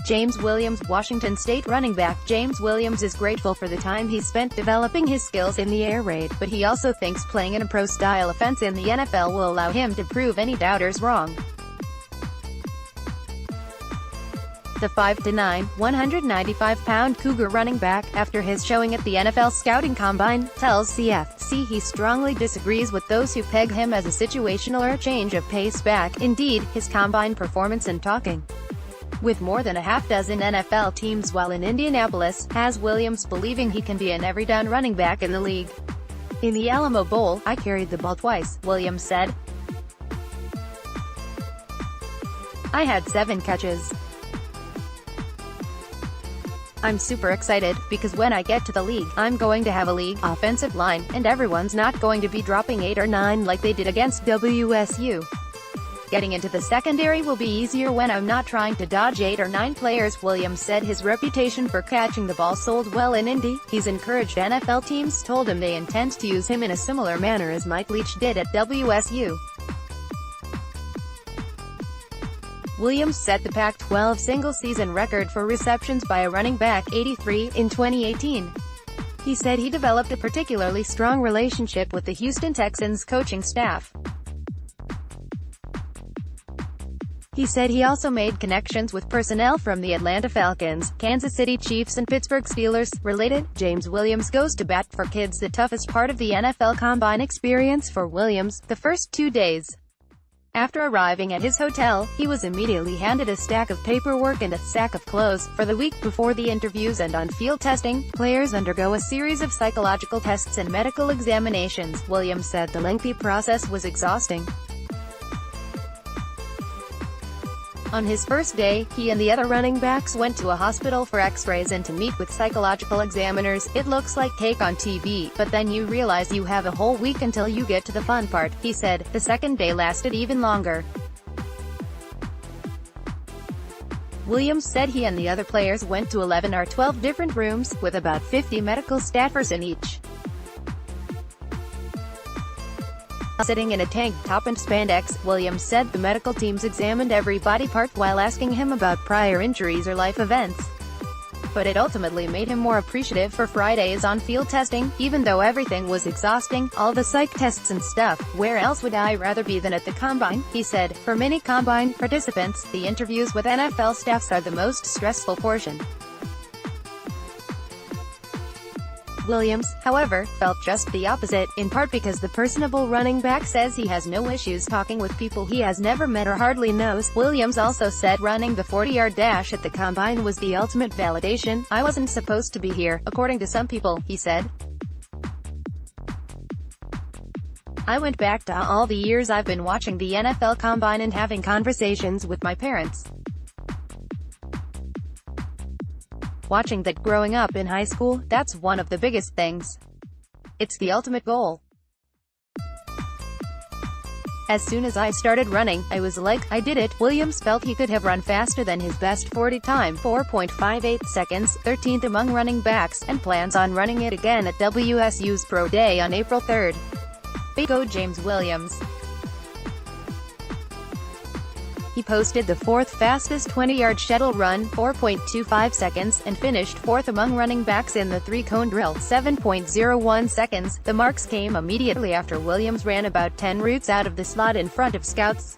James Williams. Washington State running back James Williams is grateful for the time he spent developing his skills in the air raid, but he also thinks playing in a pro-style offense in the NFL will allow him to prove any doubters wrong. The 5'9", 195-pound Cougar running back, after his showing at the NFL Scouting Combine, tells CF.C. he strongly disagrees with those who peg him as a situational or change of pace back. Indeed, his combine performance and talking with more than a half-dozen NFL teams while in Indianapolis has Williams believing he can be an every-down running back in the league. In the Alamo Bowl, I carried the ball twice, Williams said. I had 7 catches. I'm super excited, because when I get to the league, I'm going to have a league offensive line, and everyone's not going to be dropping 8 or 9 like they did against WSU. Getting into the secondary will be easier when I'm not trying to dodge 8 or 9 players. Williams said his reputation for catching the ball sold well in Indy. He's encouraged NFL teams told him they intend to use him in a similar manner as Mike Leach did at WSU. Williams set the Pac-12 single-season record for receptions by a running back, 83, in 2018. He said he developed a particularly strong relationship with the Houston Texans coaching staff. He said he also made connections with personnel from the Atlanta Falcons, Kansas City Chiefs and Pittsburgh Steelers. Related, James Williams goes to bat for kids. The toughest part of the NFL Combine experience for Williams, the first 2 days. After arriving at his hotel, he was immediately handed a stack of paperwork and a sack of clothes. For the week before the interviews and on-field testing, players undergo a series of psychological tests and medical examinations. Williams said the lengthy process was exhausting. On his first day, he and the other running backs went to a hospital for x-rays and to meet with psychological examiners. It looks like cake on TV, but then you realize you have a whole week until you get to the fun part, he said. The second day lasted even longer. Williams said he and the other players went to 11 or 12 different rooms, with about 50 medical staffers in each. Sitting in a tank top and spandex, Williams said the medical teams examined every body part while asking him about prior injuries or life events. But it ultimately made him more appreciative for Friday's on-field testing, even though everything was exhausting, all the psych tests and stuff. Where else would I rather be than at the Combine, he said. For many Combine participants, the interviews with NFL staffs are the most stressful portion. Williams, however, felt just the opposite, in part because the personable running back says he has no issues talking with people he has never met or hardly knows. Williams also said running the 40-yard dash at the Combine was the ultimate validation. I wasn't supposed to be here, according to some people, he said. I went back to all the years I've been watching the NFL Combine and having conversations with my parents. Watching that growing up in high school, that's one of the biggest things. It's the ultimate goal. As soon as I started running, I was like, I did it. Williams felt he could have run faster than his best 40 time, 4.58 seconds, 13th among running backs, and plans on running it again at WSU's Pro Day on April 3rd. Coug James Williams. He posted the 4th fastest 20-yard shuttle run, 4.25 seconds, and finished 4th among running backs in the 3-cone drill, 7.01 seconds. The marks came immediately after Williams ran about 10 routes out of the slot in front of scouts.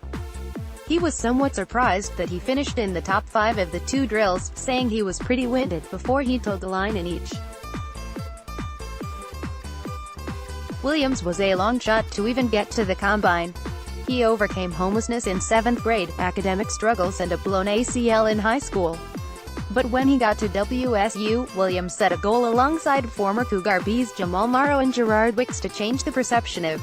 He was somewhat surprised that he finished in the top 5 of the 2 drills, saying he was pretty winded before he toed the line in each. Williams was a long shot to even get to the Combine. He overcame homelessness in 7th grade, academic struggles and a blown ACL in high school. But when he got to WSU, Williams set a goal alongside former Cougar Bs Jamal Morrow and Gerard Wicks to change the perception of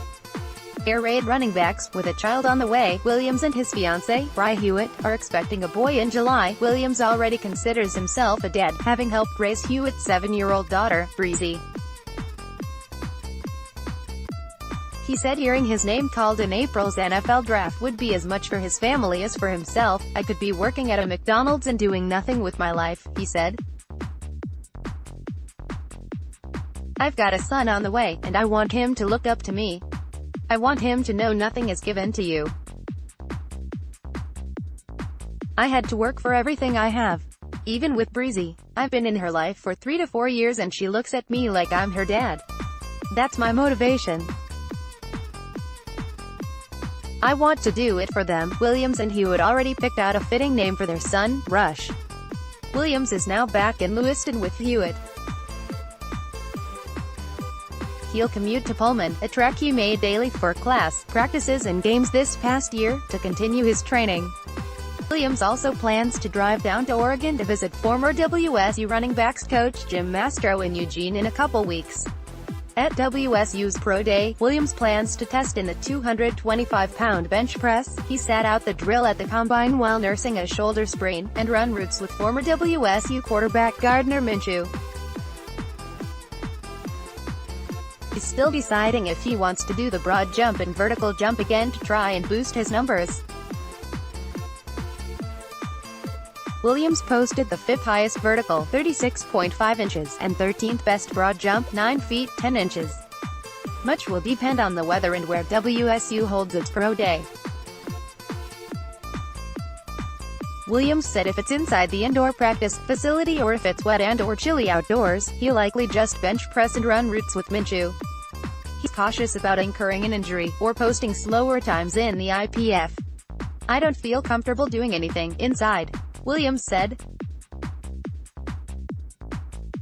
air raid running backs. With a child on the way, Williams and his fiancée, Bri Hewitt, are expecting a boy in July. Williams already considers himself a dad, having helped raise Hewitt's 7-year-old daughter, Breezy. He said hearing his name called in April's NFL draft would be as much for his family as for himself. I could be working at a McDonald's and doing nothing with my life, he said. I've got a son on the way, and I want him to look up to me. I want him to know nothing is given to you. I had to work for everything I have. Even with Breezy, I've been in her life for 3 to 4 years and she looks at me like I'm her dad. That's my motivation. I want to do it for them." Williams and Hewitt already picked out a fitting name for their son, Rush. Williams is now back in Lewiston with Hewitt. He'll commute to Pullman, a trek he made daily for class, practices and games this past year, to continue his training. Williams also plans to drive down to Oregon to visit former WSU running backs coach Jim Mastro in Eugene in a couple weeks. At WSU's Pro Day, Williams plans to test in the 225-pound bench press. He sat out the drill at the Combine while nursing a shoulder sprain, and run routes with former WSU quarterback Gardner Minshew. He's still deciding if he wants to do the broad jump and vertical jump again to try and boost his numbers. Williams posted the 5th highest vertical, 36.5 inches, and 13th best broad jump, 9 feet, 10 inches. Much will depend on the weather and where WSU holds its Pro Day. Williams said if it's inside the indoor practice facility or if it's wet and/or chilly outdoors, he'll likely just bench press and run routes with Minshew. He's cautious about incurring an injury, or posting slower times in the IPF. "I don't feel comfortable doing anything inside," Williams said.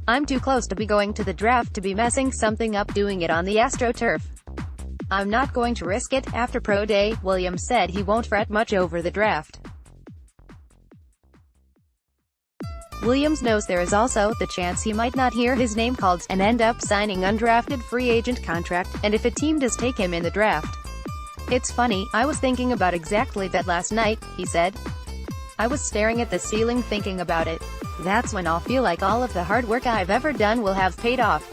"I'm too close to be going to the draft to be messing something up doing it on the AstroTurf. I'm not going to risk it." After Pro Day, Williams said he won't fret much over the draft. Williams knows there is also the chance he might not hear his name called, and end up signing undrafted free agent contract, and if a team does take him in the draft. "It's funny, I was thinking about exactly that last night," he said. "I was staring at the ceiling thinking about it. That's when I'll feel like all of the hard work I've ever done will have paid off.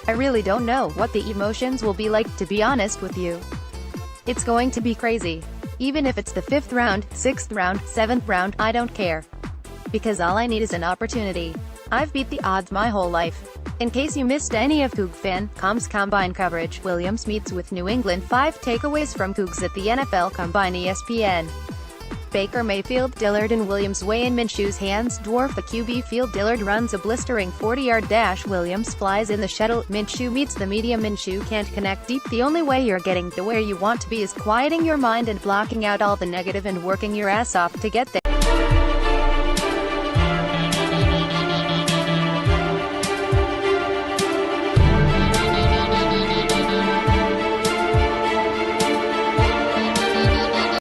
I really don't know what the emotions will be like, to be honest with you. It's going to be crazy. Even if it's the 5th round, 6th round, 7th round, I don't care. Because all I need is an opportunity. I've beat the odds my whole life." In case you missed any of Coug.com's Combine coverage, Williams meets with New England. 5 takeaways from Cougs at the NFL Combine. ESPN. Baker Mayfield, Dillard and Williams weigh in Minshew's hands. Dwarf the QB field. Dillard runs a blistering 40-yard dash. Williams flies in the shuttle. Minshew meets the media. Minshew can't connect deep. "The only way you're getting to where you want to be is quieting your mind and blocking out all the negative and working your ass off to get there."